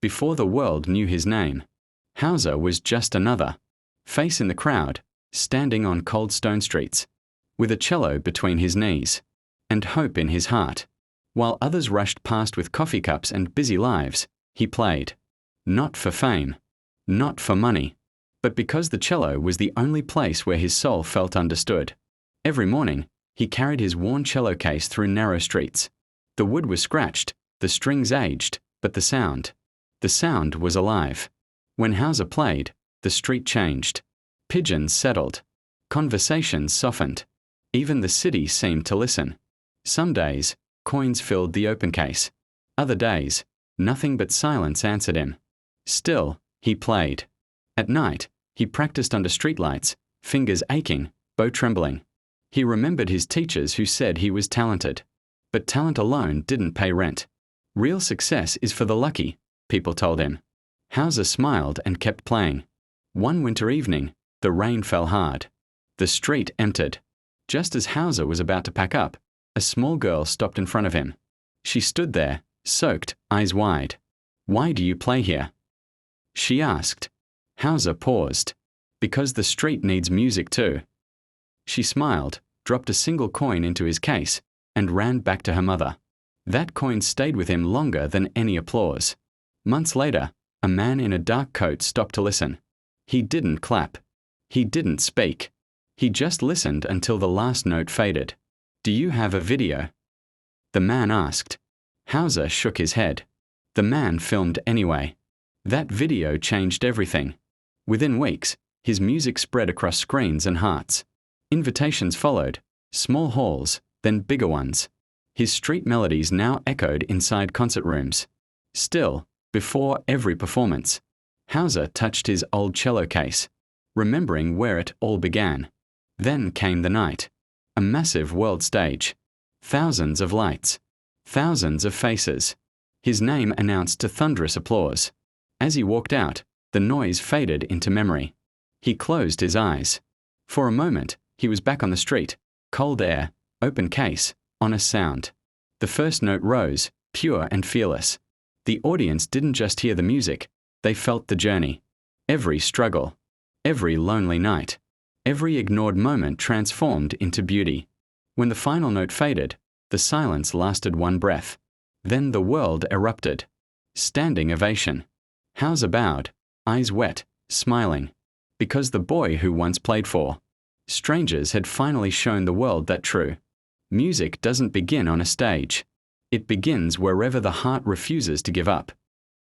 before the world knew his name. Hauser was just another face in the crowd, standing on cold stone streets, with a cello between his knees, and hope in his heart. While others rushed past with coffee cups and busy lives, he played. Not for fame, not for money, but because the cello was the only place where his soul felt understood. Every morning, he carried his worn cello case through narrow streets. The wood was scratched, the strings aged, but the sound was alive. When Hauser played, the street changed. Pigeons settled. Conversations softened. Even the city seemed to listen. Some days, coins filled the open case. Other days, nothing but silence answered him. Still, he played. At night, he practiced under streetlights, fingers aching, bow trembling. He remembered his teachers who said he was talented. But talent alone didn't pay rent. Real success is for the lucky, people told him. Hauser smiled and kept playing. One winter evening, the rain fell hard. The street emptied. Just as Hauser was about to pack up, a small girl stopped in front of him. She stood there, soaked, eyes wide. "Why do you play here?" she asked. Hauser paused. "Because the street needs music too." She smiled, dropped a single coin into his case, and ran back to her mother. That coin stayed with him longer than any applause. Months later, a man in a dark coat stopped to listen. He didn't clap. He didn't speak. He just listened until the last note faded. "Do you have a video?" the man asked. Hauser shook his head. The man filmed anyway. That video changed everything. Within weeks, his music spread across screens and hearts. Invitations followed, small halls, then bigger ones. His street melodies now echoed inside concert rooms. Still, before every performance, Hauser touched his old cello case, remembering where it all began. Then came the night. A massive world stage. Thousands of lights. Thousands of faces. His name announced to thunderous applause. As he walked out, the noise faded into memory. He closed his eyes. For a moment, he was back on the street. Cold air, open case, honest sound. The first note rose, pure and fearless. The audience didn't just hear the music, they felt the journey. Every struggle. Every lonely night. Every ignored moment transformed into beauty. When the final note faded, the silence lasted one breath. Then the world erupted. Standing ovation. Hauser bowed, eyes wet, smiling. Because the boy who once played for strangers had finally shown the world that true music doesn't begin on a stage. It begins wherever the heart refuses to give up.